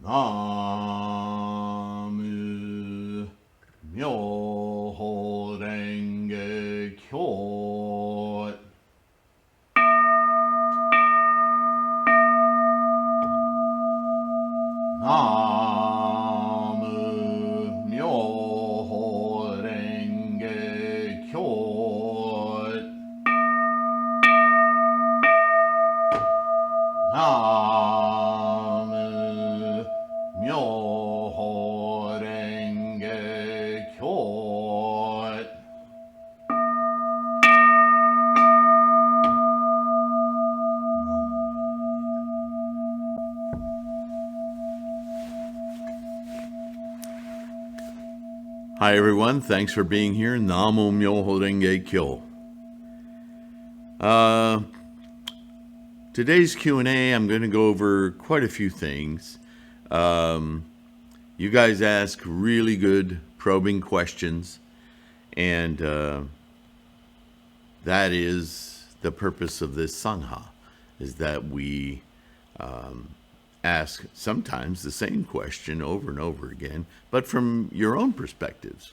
나무 묘호랭개교 나무 묘호랭개교 나무 묘호랭개교 Hi everyone, thanks for being here. Namo Myoho Renge Kyo. Today's Q&A, I'm going to go over quite a few things. You guys ask really good probing questions, and that is the purpose of this Sangha, is that we ask sometimes the same question over and over again, but from your own perspectives.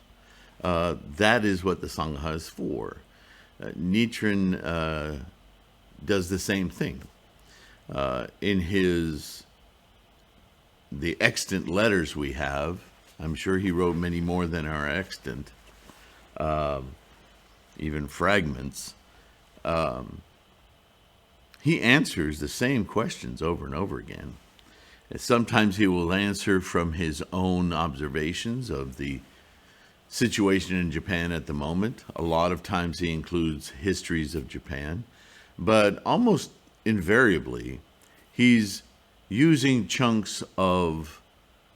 That is what the Sangha is for. Nichiren does the same thing. In the extant letters we have, I'm sure he wrote many more than are extant, even fragments. He answers the same questions over and over again. Sometimes he will answer from his own observations of the situation in Japan at the moment. A lot of times he includes histories of Japan, but almost invariably he's using chunks of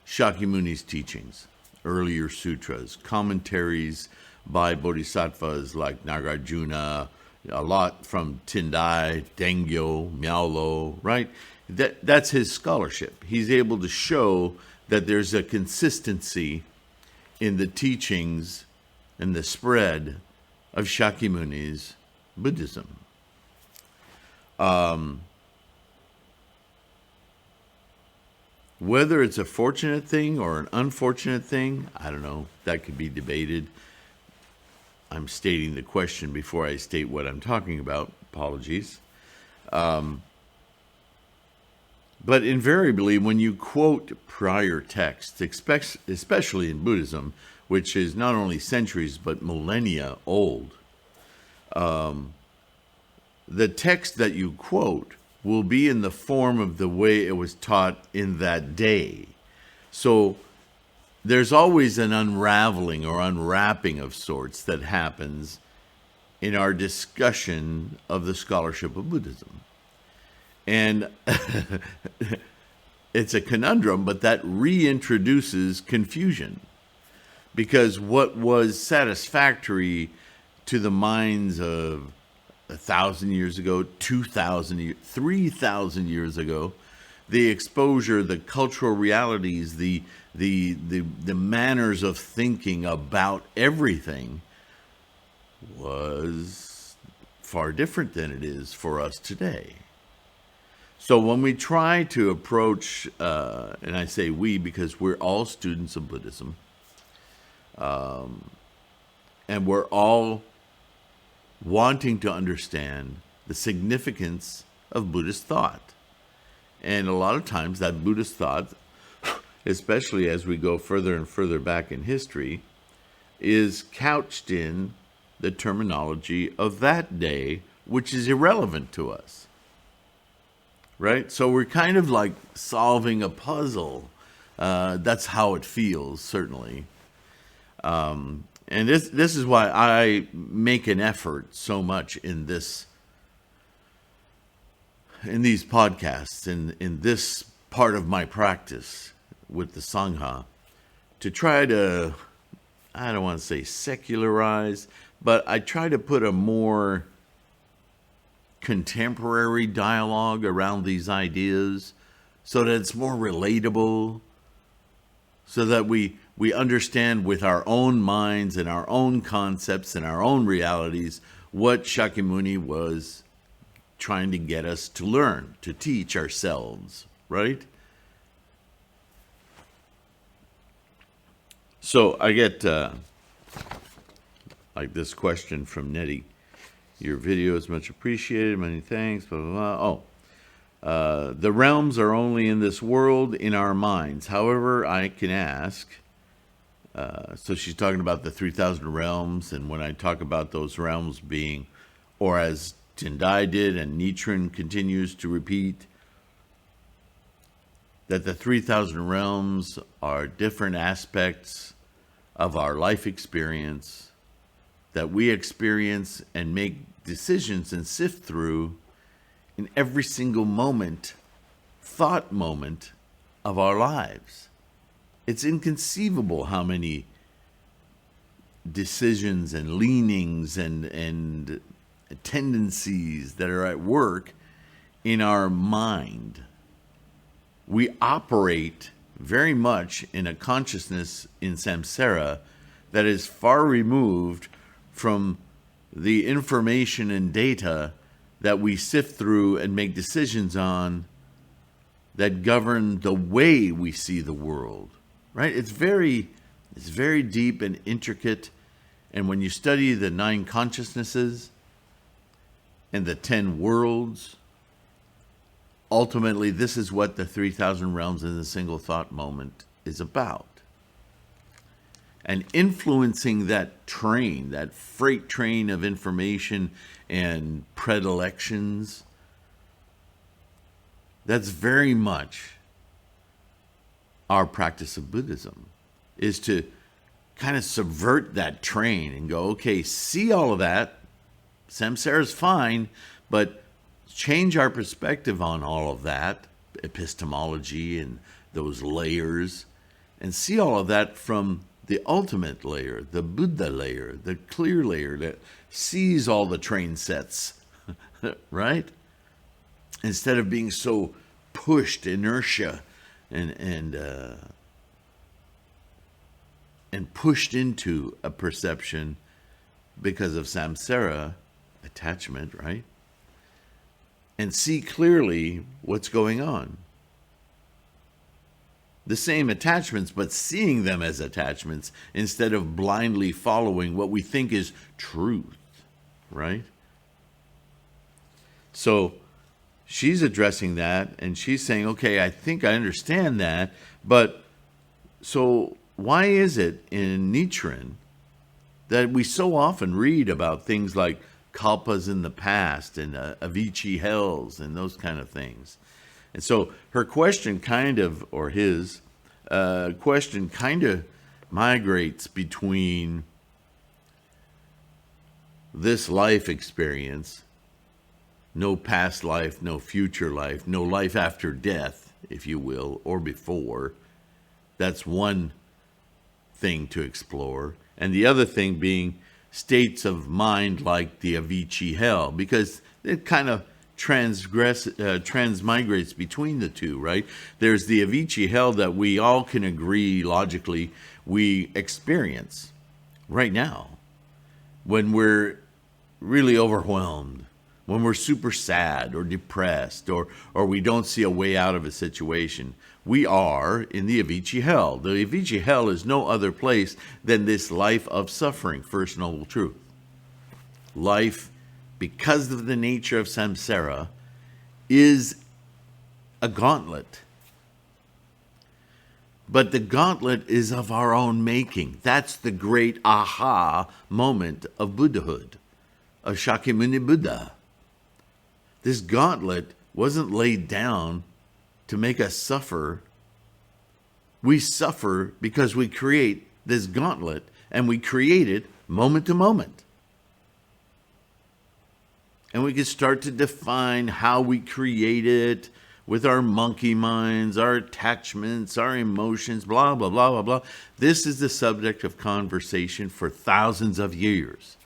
Shakyamuni's teachings, earlier sutras, commentaries by bodhisattvas like Nagarjuna, a lot from Tendai, Dengyo, Miaolo, right? That's his scholarship. He's able to show that there's a consistency in the teachings and the spread of Shakyamuni's Buddhism. Whether it's a fortunate thing or an unfortunate thing, I don't know. That could be debated. I'm stating the question before I state what I'm talking about. Apologies. But invariably, when you quote prior texts, especially in Buddhism, which is not only centuries but millennia old, the text that you quote will be in the form of the way it was taught in that day. So there's always an unraveling or unwrapping of sorts that happens in our discussion of the scholarship of Buddhism. And it's a conundrum, but that reintroduces confusion. Because what was satisfactory to the minds of 1,000 years ago, 2,000 years, 3,000 years ago, the exposure, the cultural realities, the manners of thinking about everything was far different than it is for us today. So when we try to approach, and I say we because we're all students of Buddhism, and we're all wanting to understand the significance of Buddhist thought. And a lot of times that Buddhist thought, especially as we go further and further back in history, is couched in the terminology of that day, which is irrelevant to us. Right? So we're kind of like solving a puzzle. That's how it feels, certainly. And this is why I make an effort so much in these podcasts, in this part of my practice with the Sangha, to try to, I don't want to say secularize, but I try to put a more contemporary dialogue around these ideas so that it's more relatable, so that we understand with our own minds and our own concepts and our own realities what Shakyamuni was trying to get us to learn, to teach ourselves, right? So I get like this question from Nettie. Your video is much appreciated. Many thanks. Blah, blah, blah. The realms are only in this world in our minds. However, I can ask. So she's talking about the 3,000 realms, and when I talk about those realms being, or as Tendai did and Nichiren continues to repeat, that the 3,000 realms are different aspects of our life experience that we experience and make decisions and sift through in every single moment, thought moment of our lives. It's inconceivable how many decisions and leanings and tendencies that are at work in our mind. We operate very much in a consciousness in samsara that is far removed from the information and data that we sift through and make decisions on that govern the way we see the world, right? It's very deep and intricate. And when you study the 9 consciousnesses and the 10 worlds, ultimately this is what the 3,000 realms in a single thought moment is about. And influencing that train, that freight train of information and predilections, that's very much our practice of Buddhism, is to kind of subvert that train and go, okay, see all of that, samsara is fine, but change our perspective on all of that, epistemology and those layers, and see all of that from the ultimate layer, the Buddha layer, the clear layer that sees all the train sets, right? Instead of being so pushed, inertia, and pushed into a perception because of samsara, attachment, right? And see clearly what's going on. The same attachments, but seeing them as attachments instead of blindly following what we think is truth, right? So she's addressing that, and she's saying, okay, I think I understand that, but so why is it in Nichiren that we so often read about things like Kalpas in the past and Avicii hells and those kind of things? And so her question kind of, or his question kind of migrates between this life experience, no past life, no future life, no life after death, if you will, or before. That's one thing to explore. And the other thing being states of mind like the Avicii hell, because it kind of transmigrates between the two, right? There's the Avicii hell that we all can agree logically we experience right now when we're really overwhelmed, when we're super sad or depressed, or we don't see a way out of a situation. We are in the Avicii hell. The Avicii hell is no other place than this life of suffering, first noble truth. Life, because of the nature of samsara, is a gauntlet. But the gauntlet is of our own making. That's the great aha moment of Buddhahood, of Shakyamuni Buddha. This gauntlet wasn't laid down to make us suffer. We suffer because we create this gauntlet, and we create it moment to moment. And we can start to define how we create it with our monkey minds, our attachments, our emotions, blah, blah, blah, blah, blah. This is the subject of conversation for thousands of years.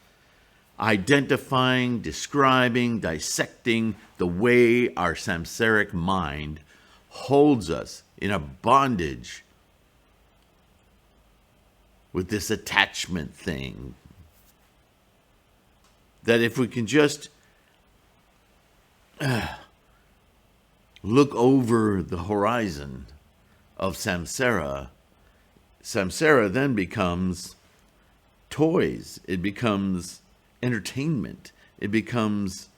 Identifying, describing, dissecting the way our samsaric mind holds us in a bondage with this attachment thing. That if we can just look over the horizon of samsara samsara then becomes toys. It becomes entertainment. It becomes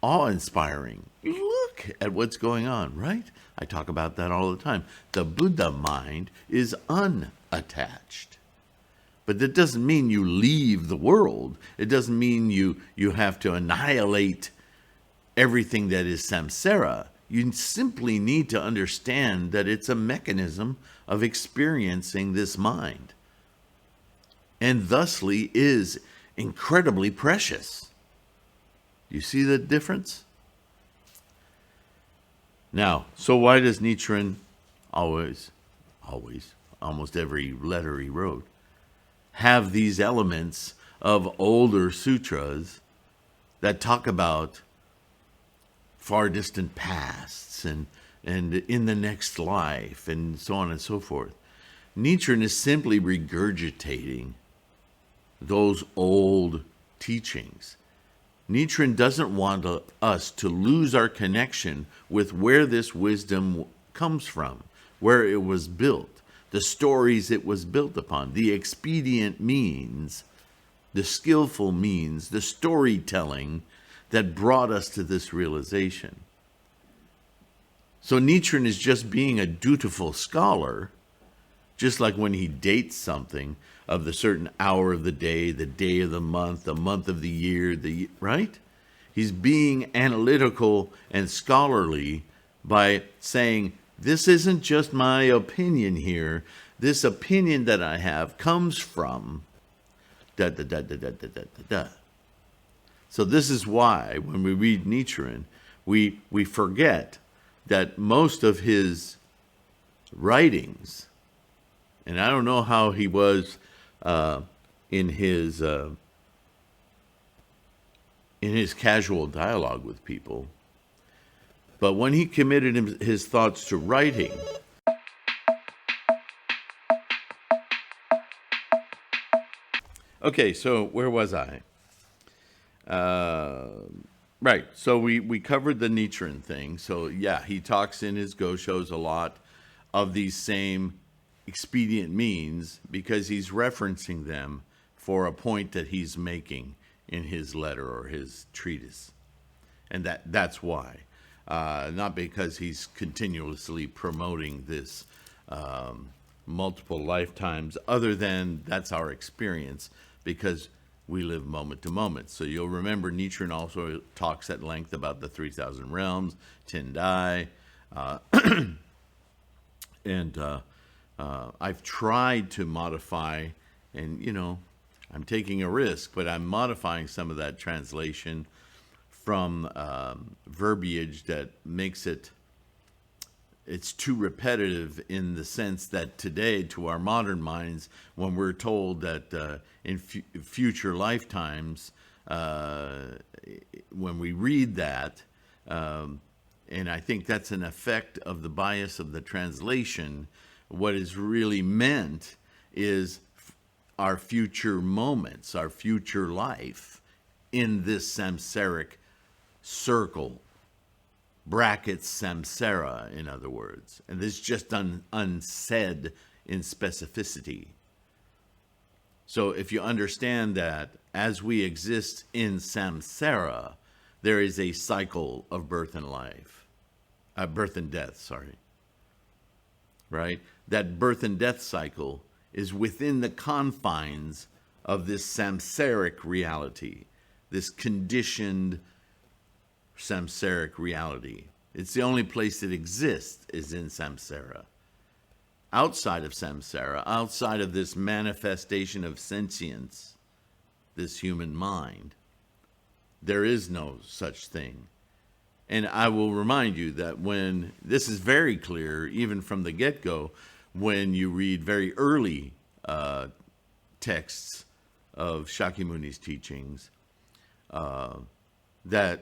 awe-inspiring. Look at what's going on, right? I talk about that all the time. The Buddha mind is unattached. But that doesn't mean you leave the world. It doesn't mean you have to annihilate everything that is samsara. You simply need to understand that it's a mechanism of experiencing this mind, and thusly is incredibly precious. You see the difference? Now, so why does Nichiren always, almost every letter he wrote, have these elements of older sutras that talk about far distant pasts and in the next life and so on and so forth? Nichiren is simply regurgitating those old teachings. Nichiren doesn't want us to lose our connection with where this wisdom comes from, where it was built, the stories it was built upon, the expedient means, the skillful means, the storytelling that brought us to this realization. So Nichiren is just being a dutiful scholar, just like when he dates something of the certain hour of the day of the month of the year, right? He's being analytical and scholarly by saying, this isn't just my opinion here. This opinion that I have comes from da da da da da da da da. So this is why when we read Nichiren, we forget that most of his writings, and I don't know how he was in his casual dialogue with people, but when he committed his thoughts to writing, okay, so where was I? Right, so we covered the Nichiren thing. So yeah, he talks in his Go shows a lot of these same expedient means because he's referencing them for a point that he's making in his letter or his treatise. And that's why. Not because he's continuously promoting this multiple lifetimes, other than that's our experience, because we live moment to moment. So you'll remember Nichiren also talks at length about the 3,000 realms, Tendai, and I've tried to modify, and I'm taking a risk, but I'm modifying some of that translation from verbiage that makes it's too repetitive, in the sense that today, to our modern minds, when we're told that in future lifetimes, when we read that, and I think that's an effect of the bias of the translation, what is really meant is our future moments, our future life in this samsaric circle, brackets samsara, in other words. And this is just unsaid in specificity. So if you understand that as we exist in samsara, there is a cycle of birth and death, right? That birth and death cycle is within the confines of this samsaric reality, this conditioned samsaric reality. It's the only place it exists is in samsara. Outside of samsara, outside of this manifestation of sentience, this human mind, there is no such thing. And I will remind you that when this is very clear, even from the get-go, when you read very early texts of Shakyamuni's teachings, that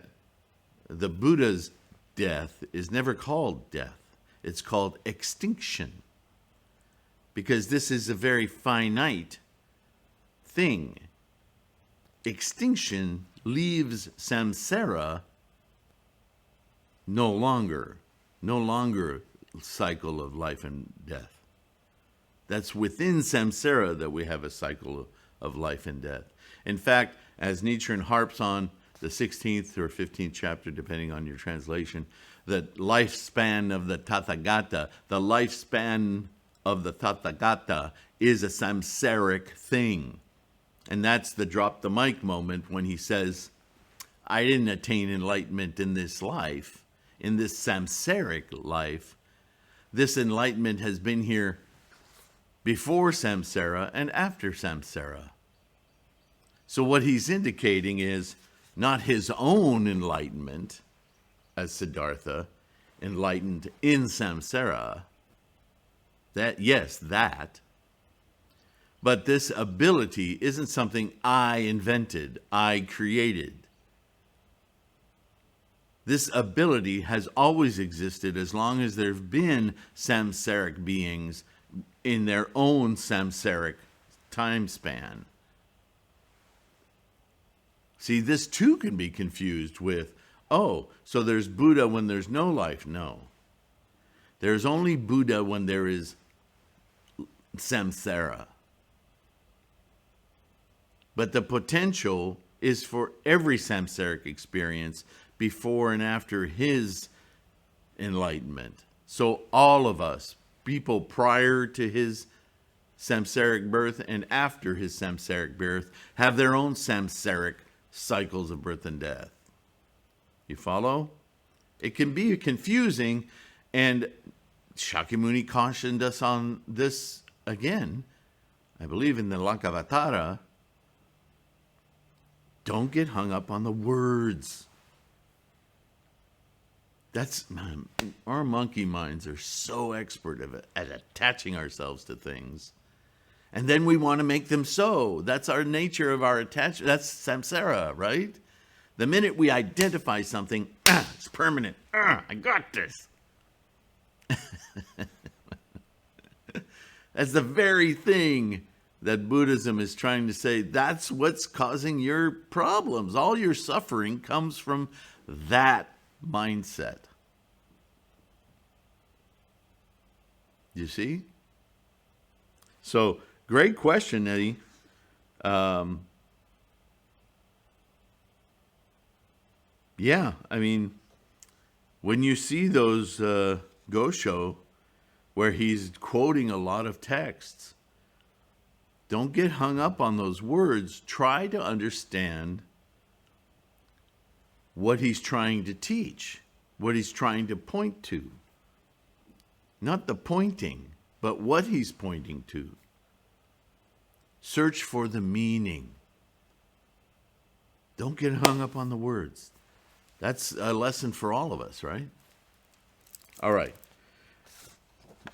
the Buddha's death is never called death. It's called extinction. Because this is a very finite thing. Extinction leaves samsara no longer cycle of life and death. That's within samsara that we have a cycle of life and death. In fact, as Nichiren harps on the 16th or 15th chapter, depending on your translation, the lifespan of the Tathagata, the lifespan of the Tathagata is a samsaric thing. And that's the drop the mic moment when he says, I didn't attain enlightenment in this life, in this samsaric life. This enlightenment has been here before samsara and after samsara. So what he's indicating is not his own enlightenment as Siddhartha, enlightened in samsara. That, yes, that. But this ability isn't something I invented, I created. This ability has always existed as long as there have been samsaric beings in their own samsaric time span. See, this too can be confused with, oh, so there's Buddha when there's no life. No. There's only Buddha when there is samsara. But the potential is for every samsaric experience before and after his enlightenment. So all of us, people prior to his samsaric birth and after his samsaric birth, have their own samsaric cycles of birth and death. You follow? It can be confusing, and Shakyamuni cautioned us on this again, I believe in the Lankavatara. Don't get hung up on the words. Our monkey minds are so expert at attaching ourselves to things. And then we want to make them so. That's our nature of our attachment. That's samsara, right? The minute we identify something, it's permanent. I got this. That's the very thing that Buddhism is trying to say. That's what's causing your problems. All your suffering comes from that mindset. You see? So, great question, Eddie. Yeah, I mean, when you see those Gosho where he's quoting a lot of texts, don't get hung up on those words. Try to understand what he's trying to teach, what he's trying to point to. Not the pointing, but what he's pointing to. Search for the meaning. Don't get hung up on the words. That's a lesson for all of us, right? All right.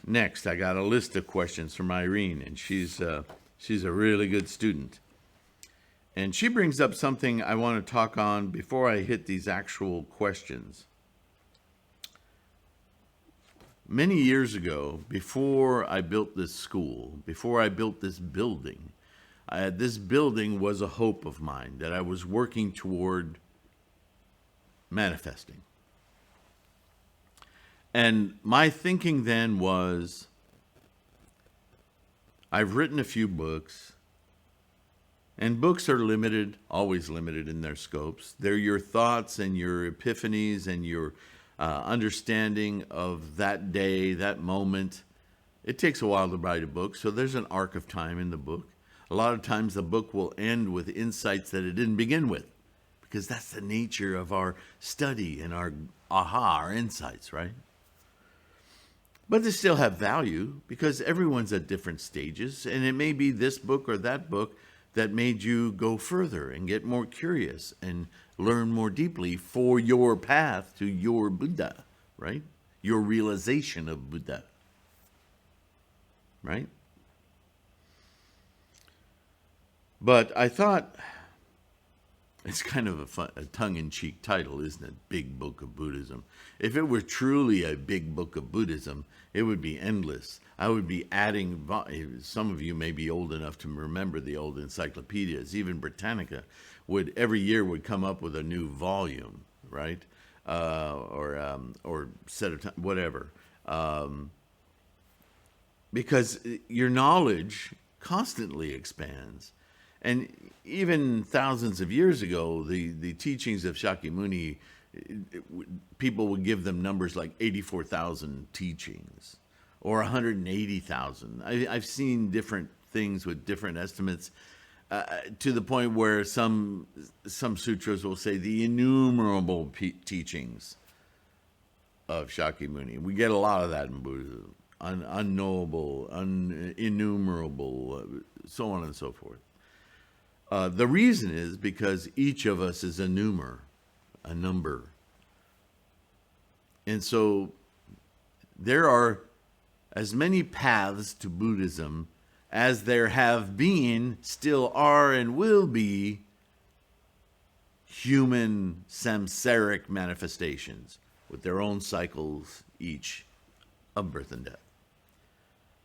Next, I got a list of questions from Irene, and she's a really good student. And she brings up something I want to talk on before I hit these actual questions. Many years ago, before I built this school, before I built this building was a hope of mine that I was working toward manifesting. And my thinking then was, I've written a few books, and books are limited, always limited in their scopes. They're your thoughts and your epiphanies and your understanding of that day, that moment. It takes a while to write a book, so there's an arc of time in the book. A lot of times the book will end with insights that it didn't begin with, because that's the nature of our study and our our insights, right? But they still have value because everyone's at different stages, and it may be this book or that book that made you go further and get more curious and learn more deeply for your path to your Buddha, right? Your realization of Buddha, right? But I thought, it's kind of a tongue-in-cheek title, isn't it? Big Book of Buddhism. If it were truly a big book of Buddhism, it would be endless. I would be adding, some of you may be old enough to remember the old encyclopedias. Even Britannica every year would come up with a new volume, right? Or set of time, whatever. because your knowledge constantly expands. And even thousands of years ago, the teachings of Shakyamuni, people would give them numbers like 84,000 teachings or 180,000. I've seen different things with different estimates, to the point where some sutras will say the innumerable teachings of Shakyamuni. We get a lot of that in Buddhism. Unknowable, innumerable, so on and so forth. The reason is because each of us is a number. And so there are as many paths to Buddhism as there have been, still are, and will be human samsaric manifestations with their own cycles each of birth and death.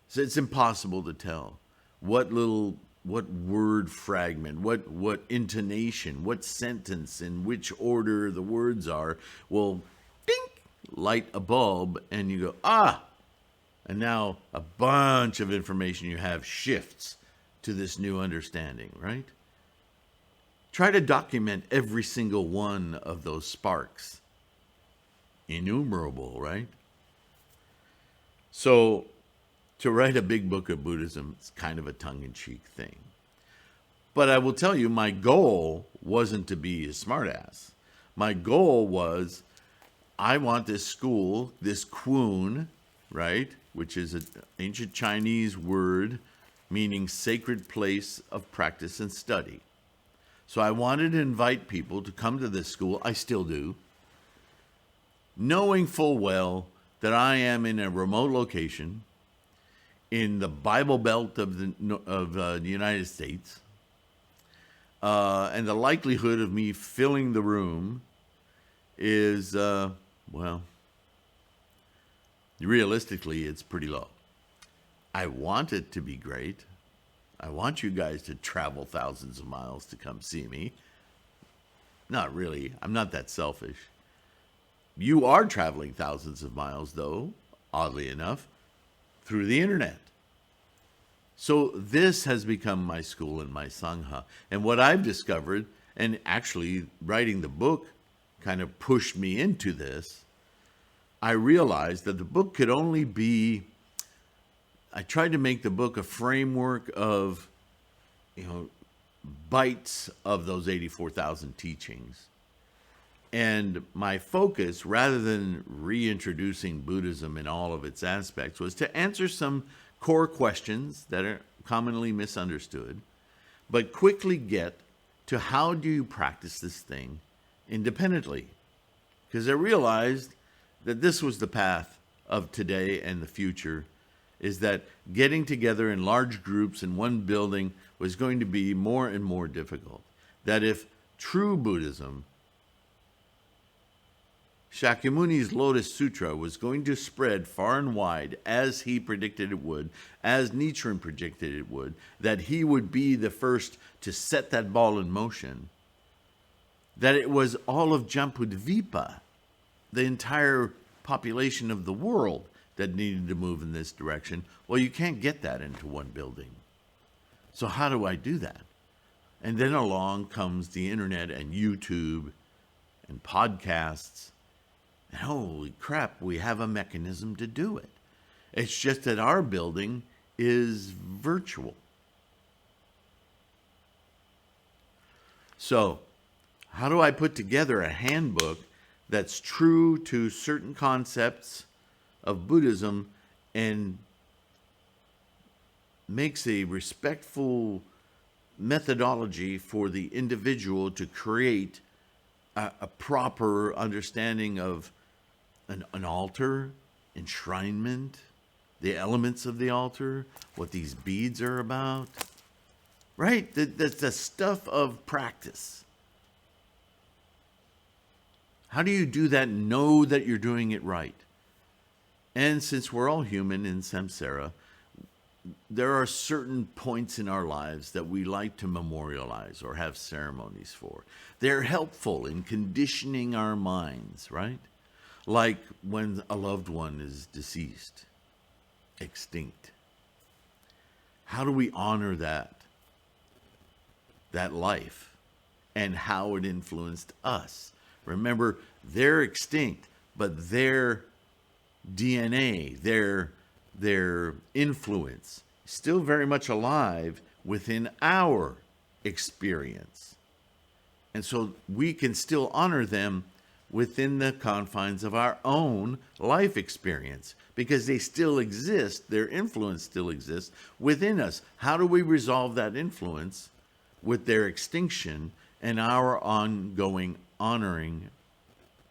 So it's impossible to tell what word fragment, what intonation, what sentence, in which order the words are will dink, light a bulb, and you go, ah! And now a bunch of information you have shifts to this new understanding, right? Try to document every single one of those sparks. Innumerable, right? So, to write a big book of Buddhism, it's kind of a tongue-in-cheek thing. But I will tell you, my goal wasn't to be a smartass. My goal was, I want this school, this Kwun, right, which is an ancient Chinese word meaning sacred place of practice and study. So I wanted to invite people to come to this school. I still do, knowing full well that I am in a remote location in the Bible Belt of the United States, and the likelihood of me filling the room is, well, realistically, it's pretty low. I want it to be great. I want you guys to travel thousands of miles to come see me. Not really. I'm not that selfish. You are traveling thousands of miles, though, oddly enough, through the internet. So this has become my school and my Sangha. And what I've discovered, and actually writing the book kind of pushed me into this, I realized that the book could only be, I tried to make the book a framework of, bites of those 84,000 teachings. And my focus, rather than reintroducing Buddhism in all of its aspects, was to answer some core questions that are commonly misunderstood, but quickly get to how do you practice this thing independently? Because I realized that this was the path of today and the future, is that getting together in large groups in one building was going to be more and more difficult. That if true Buddhism, Shakyamuni's Lotus Sutra, was going to spread far and wide as he predicted it would, as Nichiren predicted it would, that he would be the first to set that ball in motion, that it was all of Jambudvipa, the entire population of the world, that needed to move in this direction. Well, you can't get that into one building. So how do I do that? And then along comes the internet and YouTube and podcasts. And holy crap, we have a mechanism to do it. It's just that our building is virtual. So how do I put together a handbook that's true to certain concepts of Buddhism and makes a respectful methodology for the individual to create a proper understanding of an altar, enshrinement, the elements of the altar, what these beads are about, right? That's the stuff of practice. How do you do that and know that you're doing it right? And since we're all human in samsara, there are certain points in our lives that we like to memorialize or have ceremonies for. They're helpful in conditioning our minds, right? Like when a loved one is deceased, extinct. how do we honor that life and how it influenced us? Remember, they're extinct, but their DNA, their influence, still very much alive within our experience. And so we can still honor them within the confines of our own life experience because they still exist, their influence still exists within us. How do we resolve that influence with their extinction and our ongoing honoring,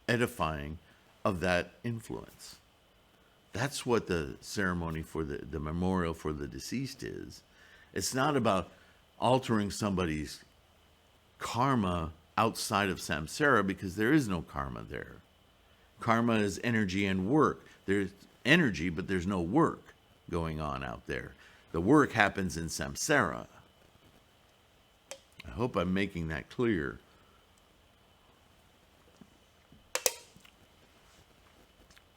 edifying of that influence? That's what the ceremony for the memorial for the deceased is. It's not about altering somebody's karma outside of samsara, because there is no karma there. Karma is energy and work. There's energy, but there's no work going on out there. The work happens in samsara. I hope I'm making that clear.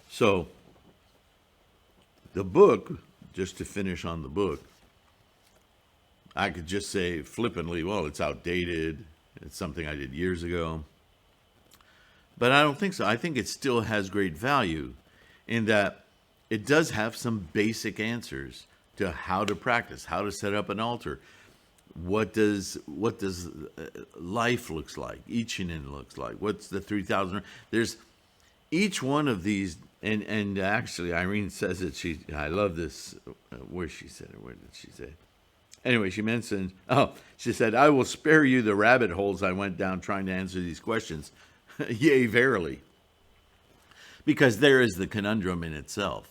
So, the book, just to finish on the book, I could just say flippantly, well, it's outdated. It's something I did years ago. But I don't think so. I think it still has great value in that it does have some basic answers to how to practice, how to set up an altar. What does life looks like? Ichinen looks like. What's the 3,000? There's each one of these, and actually Irene says it. I love this. Where she said it? Where did she say? Anyway, she mentioned. She said, "I will spare you the rabbit holes I went down trying to answer these questions." Yea, verily, because there is the conundrum in itself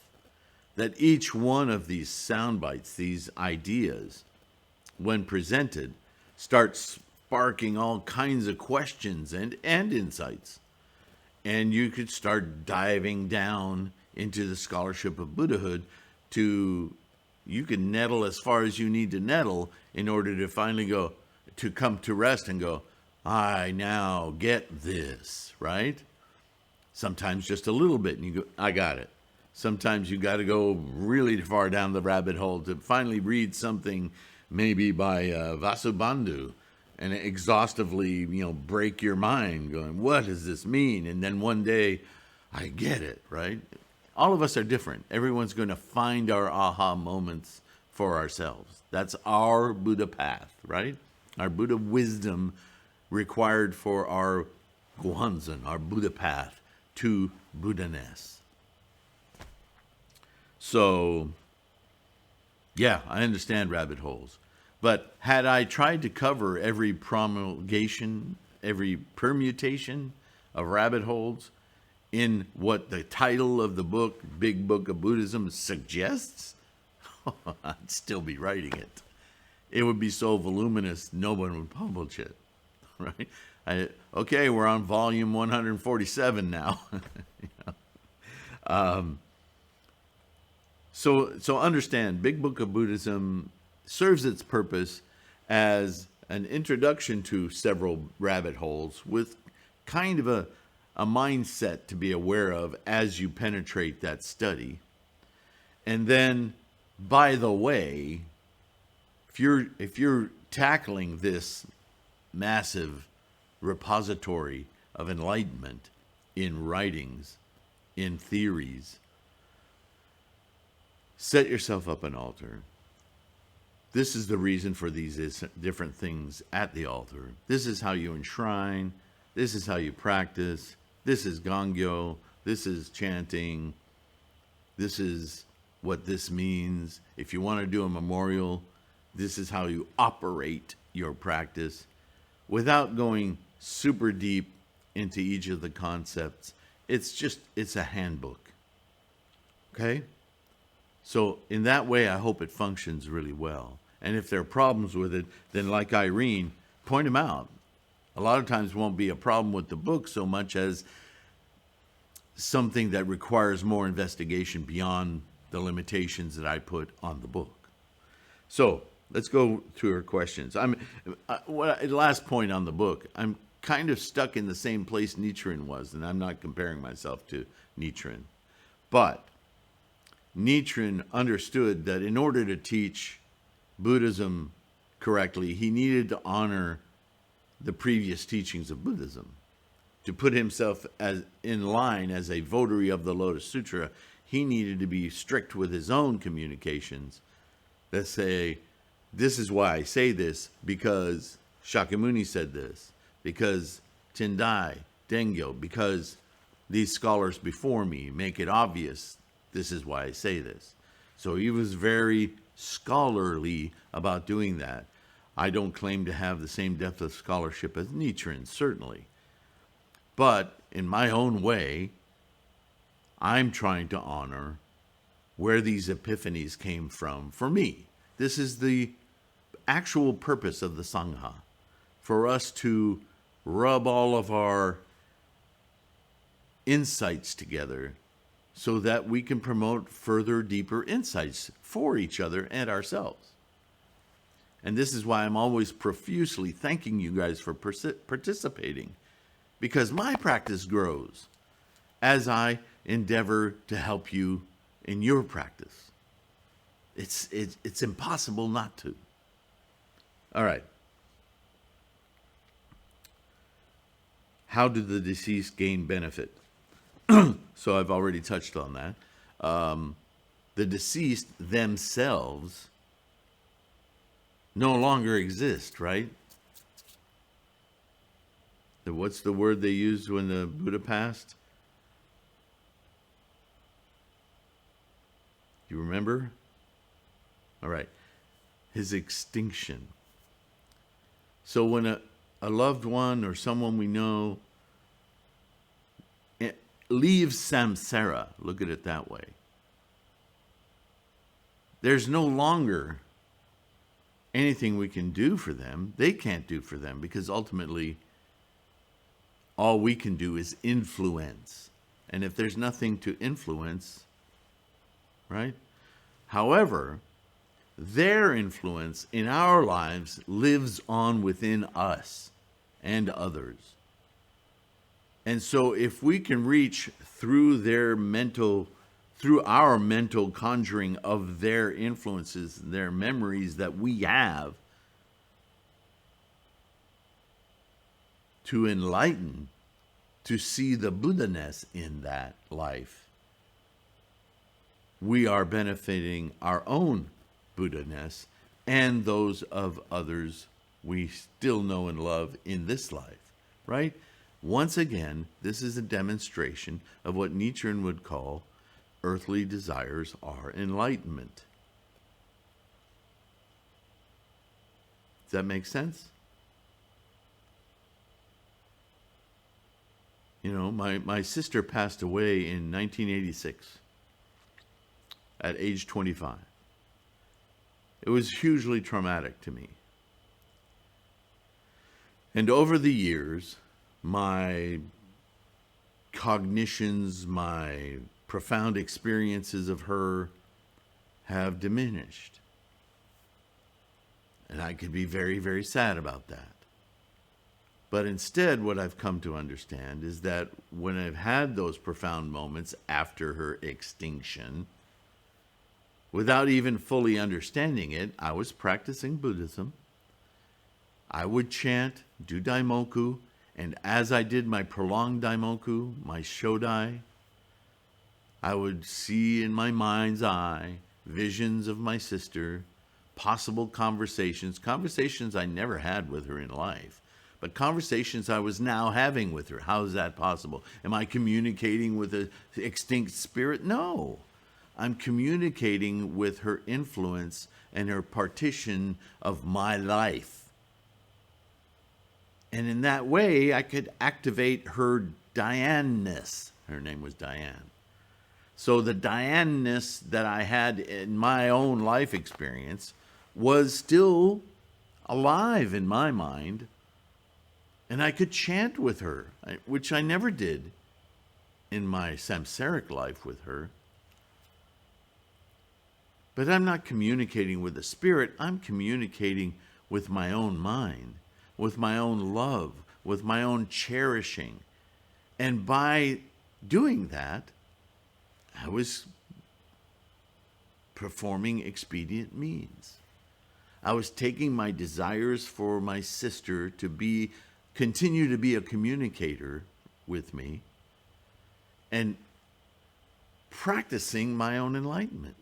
that each one of these sound bites, these ideas, when presented, starts sparking all kinds of questions and insights. And you could start diving down into the scholarship of Buddhahood you can nettle as far as you need to nettle in order to finally come to rest and go, I now get this, right? Sometimes just a little bit and you go, I got it. Sometimes you got to go really far down the rabbit hole to finally read something maybe by Vasubandhu and exhaustively, break your mind going, what does this mean? And then one day, I get it, right? All of us are different. Everyone's going to find our aha moments for ourselves. That's our Buddha path, right? Our Buddha wisdom required for our Guanzan, our Buddha path to Buddha-ness. So, yeah, I understand rabbit holes. But had I tried to cover every promulgation, every permutation of rabbit holes in what the title of the book, Big Book of Buddhism, suggests, I'd still be writing it. It would be so voluminous, no one would publish it, right? Okay, we're on volume 147 now. So understand, Big Book of Buddhism serves its purpose as an introduction to several rabbit holes with kind of a mindset to be aware of as you penetrate that study. And then, by the way, if you're tackling this massive repository of enlightenment in writings, in theories, set yourself up an altar. This is the reason for these different things at the altar. This is how you enshrine. This is how you practice. This is Gongyo. This is chanting. This is what this means. If you want to do a memorial, this is how you operate your practice without going super deep into each of the concepts. It's a handbook. Okay? So in that way, I hope it functions really well. And if there are problems with it, then like Irene, point them out. A lot of times it won't be a problem with the book so much as something that requires more investigation beyond the limitations that I put on the book. So let's go to her questions. Last point on the book, I'm kind of stuck in the same place Nichiren was, and I'm not comparing myself to Nichiren. But Nichiren understood that in order to teach Buddhism correctly, he needed to honor the previous teachings of Buddhism. To put himself as in line as a votary of the Lotus Sutra, he needed to be strict with his own communications that say, this is why I say this, because Shakyamuni said this, because Tendai, Dengyo, because these scholars before me make it obvious, this is why I say this. So he was very scholarly about doing that. I don't claim to have the same depth of scholarship as Nichiren, certainly. But in my own way, I'm trying to honor where these epiphanies came from for me. This is the actual purpose of the Sangha, for us to rub all of our insights together so that we can promote further, deeper insights for each other and ourselves. And this is why I'm always profusely thanking you guys for participating, because my practice grows as I endeavor to help you in your practice. It's impossible not to. All right. How did the deceased gain benefit? So I've already touched on that. The deceased themselves no longer exist, right? What's the word they used when the Buddha passed? You remember? All right. His extinction. So when a loved one or someone we know leaves samsara, look at it that way, there's no longer anything we can do for them. They can't do for them, because ultimately all we can do is influence. And if there's nothing to influence, right? However, their influence in our lives lives on within us and others. And so if we can reach through our mental conjuring of their influences, their memories that we have, to enlighten, to see the Buddha-ness in that life, we are benefiting our own Buddha-ness and those of others we still know and love in this life, right? Once again, this is a demonstration of what Nichiren would call earthly desires are enlightenment. Does that make sense? You know, my sister passed away in 1986 at age 25. It was hugely traumatic to me. And over the years, my cognitions, my profound experiences of her have diminished. And I could be very, very sad about that. But instead, what I've come to understand is that when I've had those profound moments after her extinction, without even fully understanding it, I was practicing Buddhism. I would chant, do daimoku, and as I did my prolonged daimoku, my shodai, I would see in my mind's eye visions of my sister, possible conversations I never had with her in life, but conversations I was now having with her. How is that possible? Am I communicating with an extinct spirit? No. I'm communicating with her influence and her partition of my life. And in that way, I could activate her Diane-ness. Her name was Diane. So the Diane-ness that I had in my own life experience was still alive in my mind. And I could chant with her, which I never did in my samsaric life with her. But I'm not communicating with the spirit. I'm communicating with my own mind, with my own love, with my own cherishing. And by doing that, I was performing expedient means. I was taking my desires for my sister to continue to be a communicator with me and practicing my own enlightenment.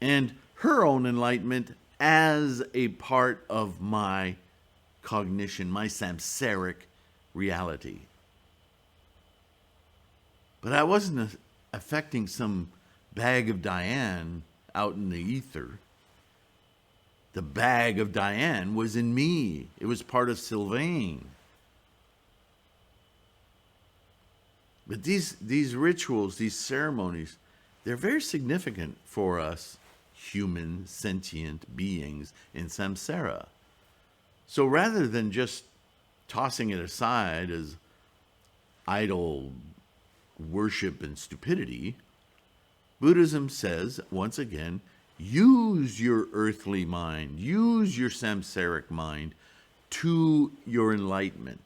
And her own enlightenment as a part of my cognition, my samsaric reality. But I wasn't affecting some bag of Diane out in the ether. The bag of Diane was in me. It was part of Sylvain. But these rituals, these ceremonies, they're very significant for us human, sentient beings in samsara. So rather than just tossing it aside as idle worship and stupidity, Buddhism says, once again, use your earthly mind, use your samsaric mind to your enlightenment,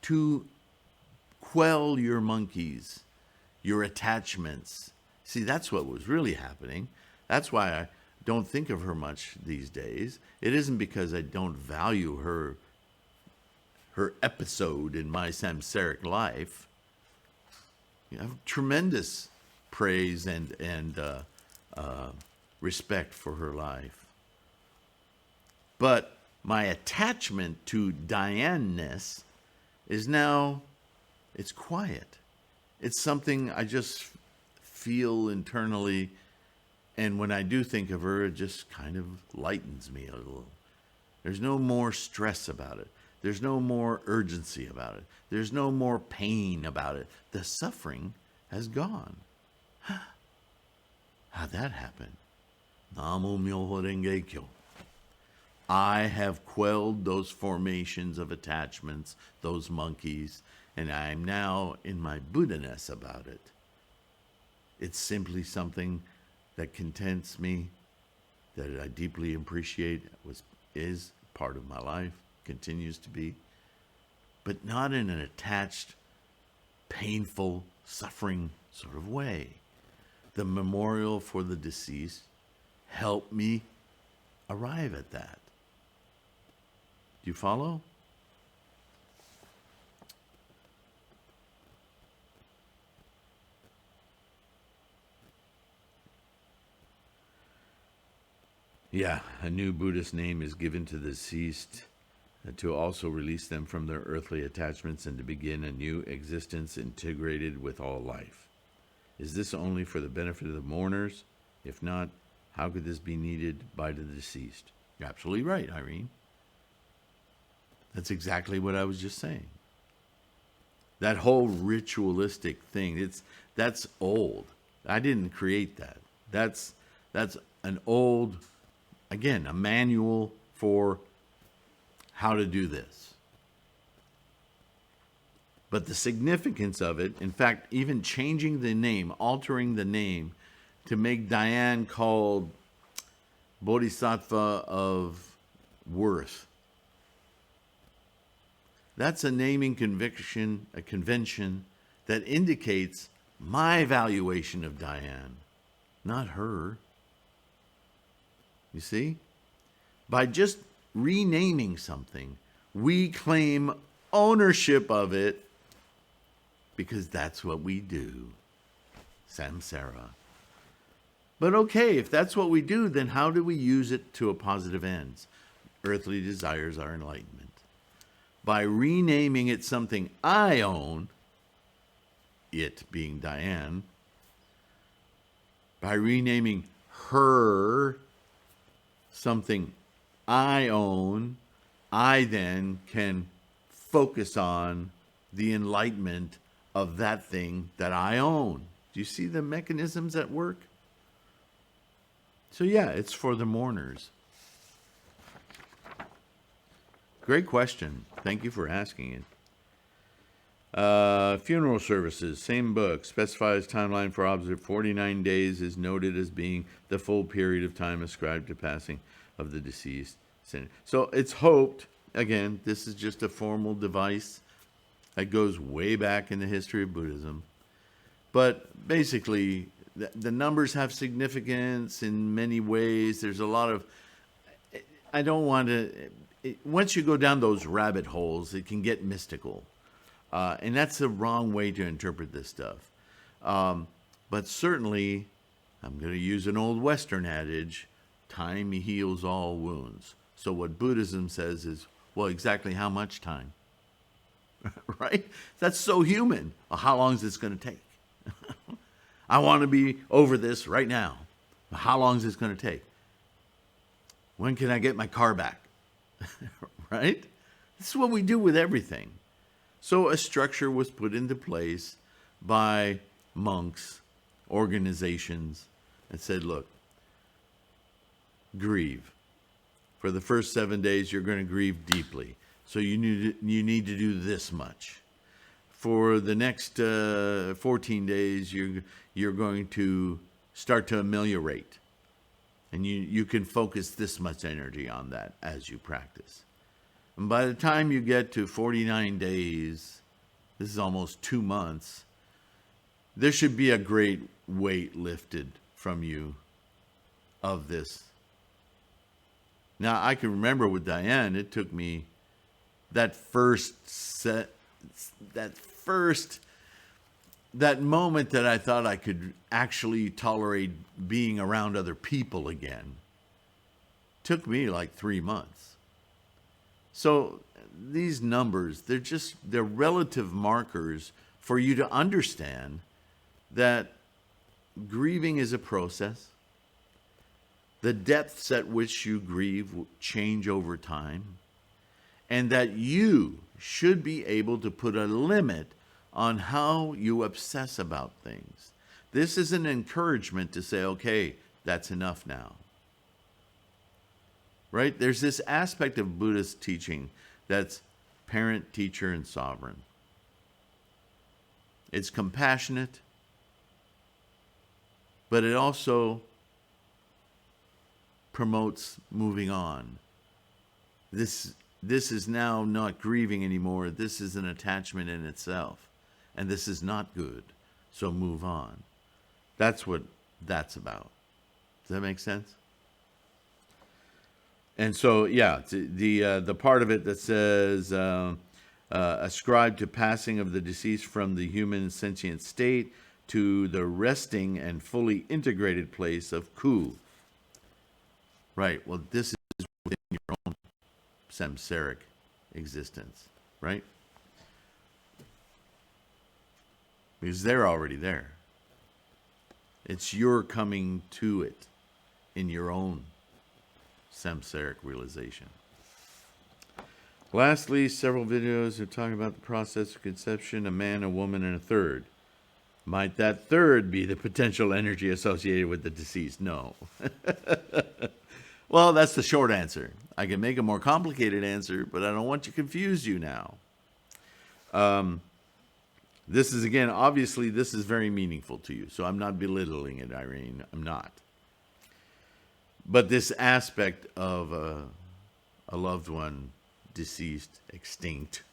to quell your monkeys, your attachments. See, that's what was really happening. That's why I don't think of her much these days. It isn't because I don't value her episode in my samsaric life. I have tremendous praise and respect for her life. But my attachment to Diane-ness is now, it's quiet. It's something I just feel internally, and when I do think of her, it just kind of lightens me a little. There's no more stress about it. There's no more urgency about it. There's no more pain about it. The suffering has gone. How'd that happen? Namo Myoho Renge Kyo. I have quelled those formations of attachments, those monkeys, and I'm now in my Buddha-ness about it. It's simply something that contents me, that I deeply appreciate, is part of my life, continues to be, but not in an attached, painful, suffering sort of way. The memorial for the deceased helped me arrive at that. Do you follow? Yeah, a new Buddhist name is given to the deceased to also release them from their earthly attachments and to begin a new existence integrated with all life. Is this only for the benefit of the mourners? If not, how could this be needed by the deceased? You're absolutely right, Irene. That's exactly what I was just saying. That whole ritualistic thing, that's old. I didn't create that. That's an old, again, a manual for how to do this. But the significance of it, in fact, even changing the name, altering the name to make Diane called Bodhisattva of Worth, that's a naming convention that indicates my valuation of Diane, not her. You see? By just renaming something, we claim ownership of it because that's what we do. Samsara. But okay, if that's what we do, then how do we use it to a positive ends? Earthly desires are enlightenment. By renaming it something I own, it being Diane, by renaming her something I own, I then can focus on the enlightenment of that thing that I own. Do you see the mechanisms at work? So yeah, it's for the mourners. Great question. Thank you for asking it. Funeral services, same book, specifies timeline for observation. 49 days is noted as being the full period of time ascribed to passing of the deceased. So it's hoped, again, this is just a formal device that goes way back in the history of Buddhism. But basically, The numbers have significance in many ways. There's a lot of, I don't want to, once you go down those rabbit holes, it can get mystical. And that's the wrong way to interpret this stuff. But certainly, I'm going to use an old Western adage, time heals all wounds. So what Buddhism says is, well, exactly how much time? Right? That's so human. Well, how long is this going to take? I want to be over this right now. How long is this going to take? When can I get my car back? Right? This is what we do with everything. So a structure was put into place by monks, organizations, and said, look, grieve. For the first 7 days, you're going to grieve deeply. So you need to do this much. For the next 14 days, you're going to start to ameliorate. And you can focus this much energy on that as you practice. And by the time you get to 49 days, this is almost 2 months, there should be a great weight lifted from you of this. Now, I can remember with Diane, it took me that moment that I thought I could actually tolerate being around other people again, took me like 3 months. So these numbers, they're relative markers for you to understand that grieving is a process. The depths at which you grieve will change over time, and that you should be able to put a limit on how you obsess about things. This is an encouragement to say, okay, that's enough now. Right? There's this aspect of Buddhist teaching that's parent, teacher, and sovereign. It's compassionate, but it also promotes moving on. This is now not grieving anymore. This is an attachment in itself. And this is not good. So move on. That's what that's about. Does that make sense? And so, yeah, the part of it that says, ascribe to passing of the deceased from the human sentient state to the resting and fully integrated place of Ku. Right, well, this is within your own samsaric existence, right? Because they're already there. It's your coming to it in your own samsaric realization. Lastly, several videos are talking about the process of conception, a man, a woman, and a third. Might that third be the potential energy associated with the deceased? No. Well, that's the short answer. I can make a more complicated answer, but I don't want to confuse you now. This is, again, obviously, this is very meaningful to you. So I'm not belittling it, Irene. I'm not. But this aspect of a loved one, deceased, extinct,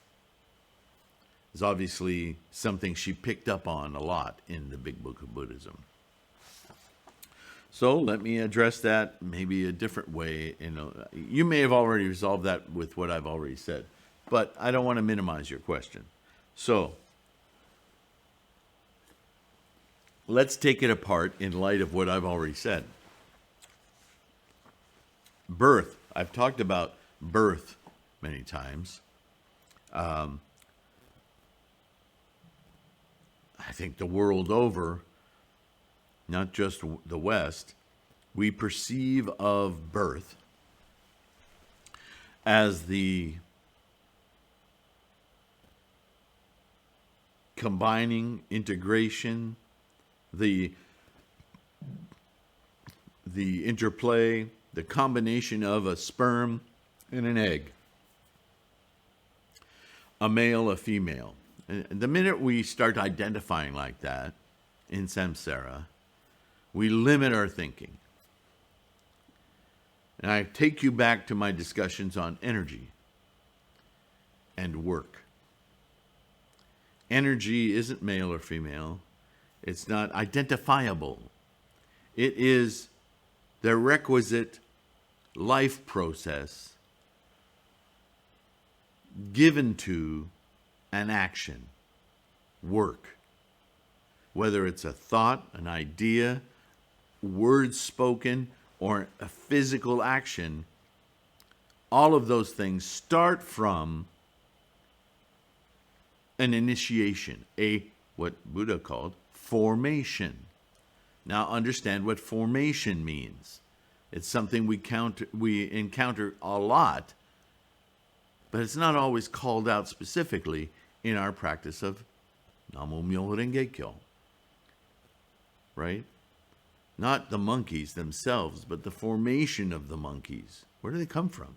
is obviously something she picked up on a lot in the Big Book of Buddhism. So let me address that maybe a different way. You may have already resolved that with what I've already said, but I don't want to minimize your question. So let's take it apart in light of what I've already said. Birth. I've talked about birth many times. I think the world over, not just the West, we perceive of birth as the combining, integration, the interplay, the combination of a sperm and an egg, a male, a female. And the minute we start identifying like that in samsara, we limit our thinking. And I take you back to my discussions on energy and work. Energy isn't male or female. It's not identifiable. It is the requisite life process given to an action, work. Whether it's a thought, an idea, words spoken, or a physical action, all of those things start from an initiation, what Buddha called formation. Now understand what formation means. It's something we encounter a lot, but it's not always called out specifically in our practice of Namo Myoho Renge Kyo. Right? Not the monkeys themselves, but the formation of the monkeys. Where do they come from?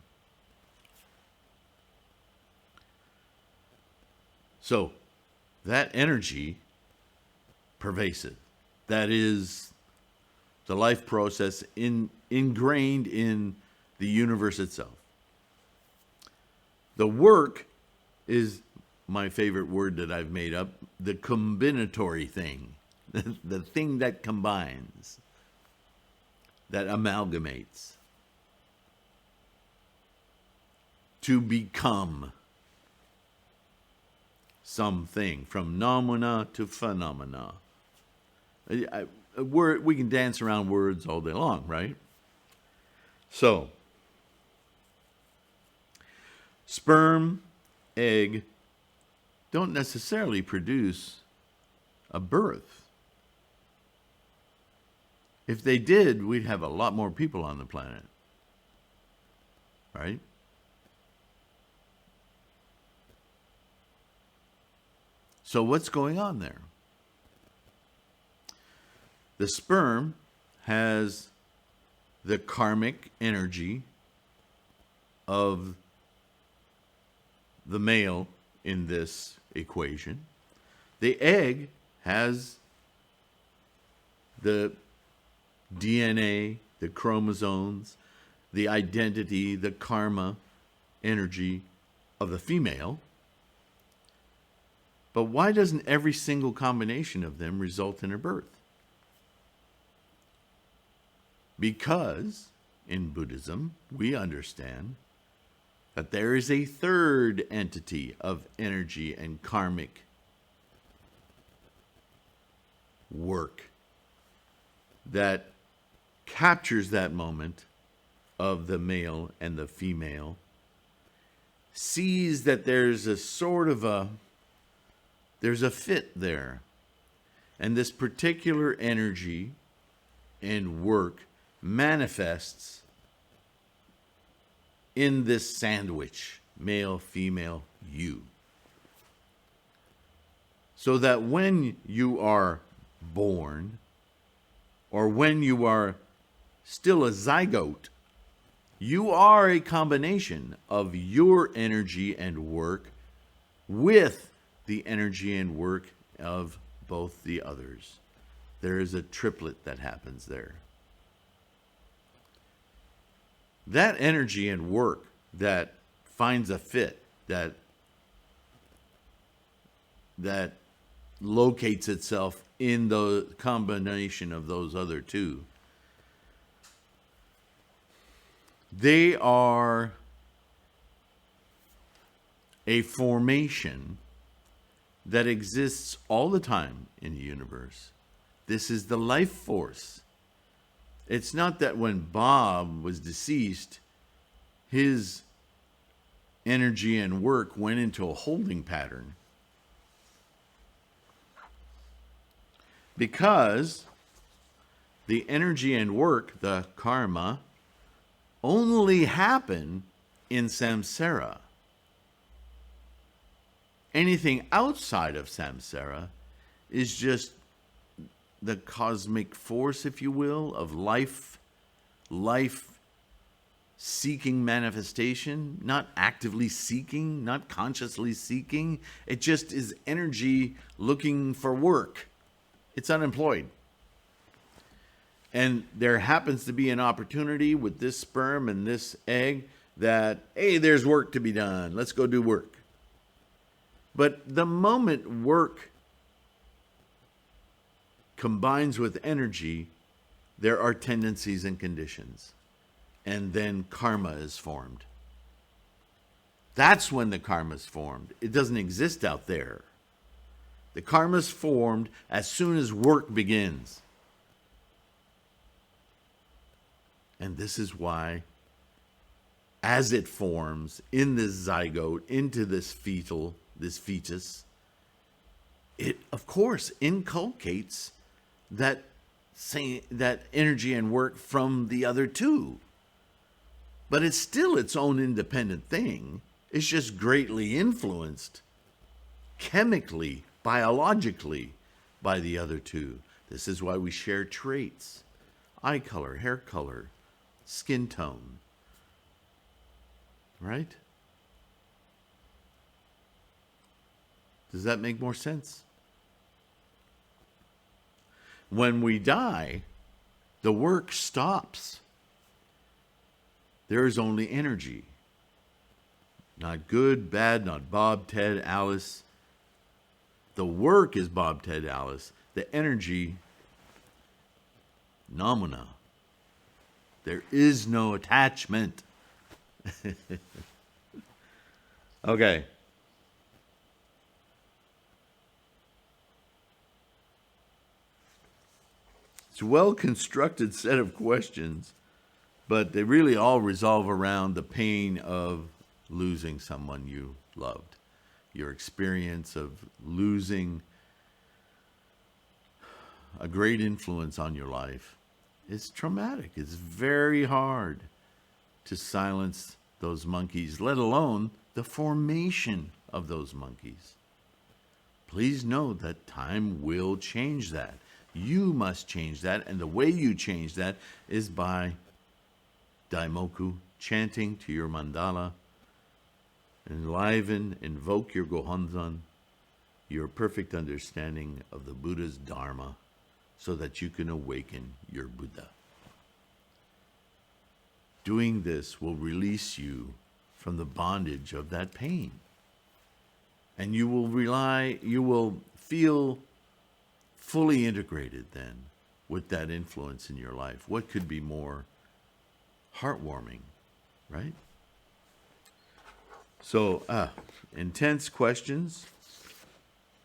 So, that energy, pervasive, that is the life process ingrained in the universe itself. The work is my favorite word that I've made up, the combinatory thing, the thing that combines, that amalgamates to become something, from nomina to phenomena. We can dance around words all day long, right? So, sperm, egg don't necessarily produce a birth. If they did, we'd have a lot more people on the planet, right? So what's going on there? The sperm has the karmic energy of the male in this equation. The egg has the DNA, the chromosomes, the identity, the karma energy of the female. But why doesn't every single combination of them result in a birth? Because in Buddhism, we understand that there is a third entity of energy and karmic work that captures that moment of the male and the female, sees that there's a sort of there's a fit there. And this particular energy and work manifests in this sandwich, male, female, you. So that when you are born, or when you are still a zygote, you are a combination of your energy and work with the energy and work of both the others. There is a triplet that happens there. That energy and work that finds a fit, that locates itself in the combination of those other two, they are a formation that exists all the time in the universe. This is the life force. It's not that when Bob was deceased, his energy and work went into a holding pattern. Because the energy and work, the karma, only happen in samsara. Anything outside of samsara is just the cosmic force, if you will, of life seeking manifestation, not actively seeking, not consciously seeking. It just is energy looking for work. It's unemployed. And there happens to be an opportunity with this sperm and this egg that, hey, there's work to be done. Let's go do work. But the moment work combines with energy, there are tendencies and conditions. And then karma is formed. That's when the karma is formed. It doesn't exist out there. The karma is formed as soon as work begins. And this is why, as it forms in this zygote, into this fetus, it, of course, inculcates that energy and work from the other two. But it's still its own independent thing. It's just greatly influenced chemically, biologically, by the other two. This is why we share traits: eye color, hair color, skin tone. Right? Does that make more sense? When we die, the work stops. There is only energy. Not good, bad, not Bob, Ted, Alice. The work is Bob, Ted, Alice. The energy, nomina. There is no attachment. Okay. It's a well-constructed set of questions, but they really all revolve around the pain of losing someone you loved. Your experience of losing a great influence on your life. It's traumatic. It's very hard to silence those monkeys, let alone the formation of those monkeys. Please know that time will change that. You must change that, and the way you change that is by daimoku, chanting to your mandala, enliven, invoke your Gohonzon, your perfect understanding of the Buddha's Dharma, so that you can awaken your Buddha. Doing this will release you from the bondage of that pain. And you will feel fully integrated then with that influence in your life. What could be more heartwarming, right? So, intense questions,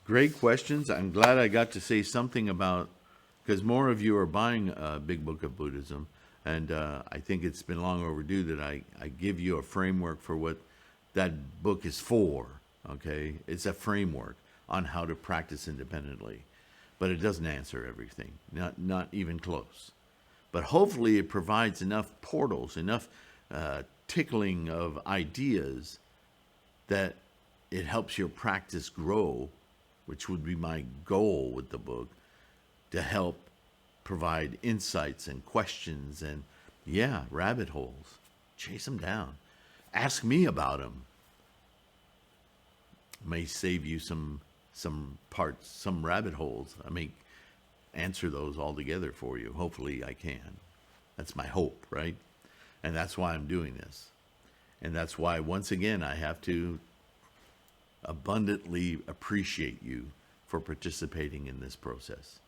great questions. I'm glad I got to say something about, because more of you are buying a Big Book of Buddhism, and I think it's been long overdue that I give you a framework for what that book is for, okay? It's a framework on how to practice independently, but it doesn't answer everything, not even close. But hopefully it provides enough portals, enough tickling of ideas that it helps your practice grow, which would be my goal with the book, to help provide insights and questions and, rabbit holes. Chase them down. Ask me about them. May save you some parts, some rabbit holes. I may answer those all together for you. Hopefully I can. That's my hope, right? And that's why I'm doing this. And that's why, once again, I have to abundantly appreciate you for participating in this process.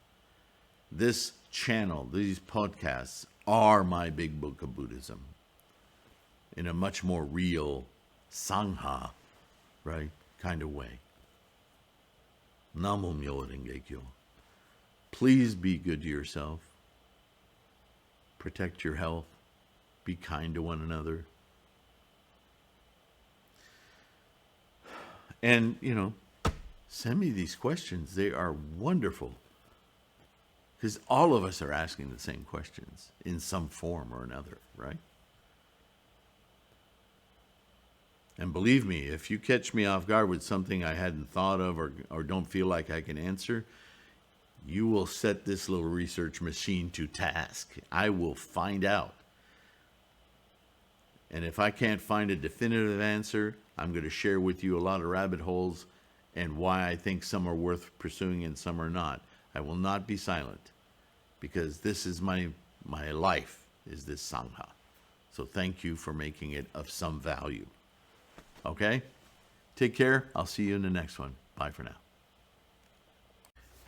This channel, these podcasts, are my Big Book of Buddhism in a much more real Sangha, right, kind of way. Namo Myoho Renge Kyo. Please be good to yourself. Protect your health. Be kind to one another. And, send me these questions. They are wonderful. Because all of us are asking the same questions in some form or another, right? And believe me, if you catch me off guard with something I hadn't thought of or don't feel like I can answer, you will set this little research machine to task. I will find out. And if I can't find a definitive answer, I'm going to share with you a lot of rabbit holes and why I think some are worth pursuing and some are not. I will not be silent, because this is my life, is this Sangha. So thank you for making it of some value. Okay? Take care. I'll see you in the next one. Bye for now.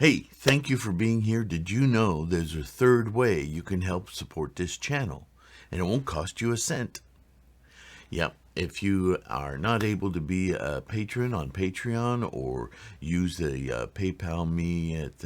Hey, thank you for being here. Did you know there's a third way you can help support this channel? And it won't cost you a cent. Yep. If you are not able to be a patron on Patreon or use the PayPal me at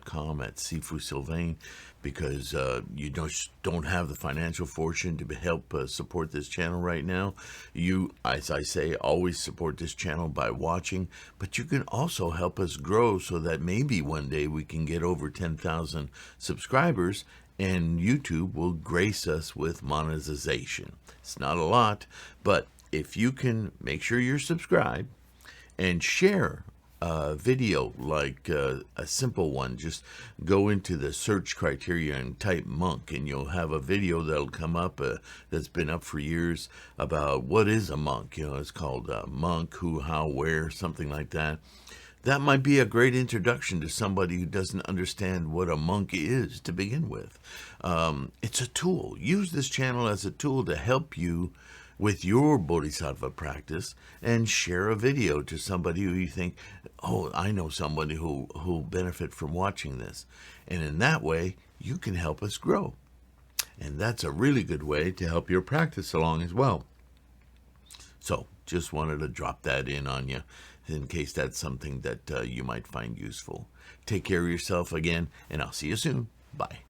.com at Sifu Sylvain because you don't have the financial fortune to help support this channel right now, you, as I say, always support this channel by watching, but you can also help us grow so that maybe one day we can get over 10,000 subscribers and YouTube will grace us with monetization. It's not a lot, but if you can make sure you're subscribed and share a video like a simple one, just go into the search criteria and type monk and you'll have a video that'll come up that's been up for years about what is a monk. It's called monk, who, how, where, something like that. That might be a great introduction to somebody who doesn't understand what a monk is to begin with. It's a tool. Use this channel as a tool to help you with your bodhisattva practice, and share a video to somebody who you think, oh, I know somebody who'll benefit from watching this. And in that way, you can help us grow. And that's a really good way to help your practice along as well. So just wanted to drop that in on you in case that's something that you might find useful. Take care of yourself again, and I'll see you soon. Bye.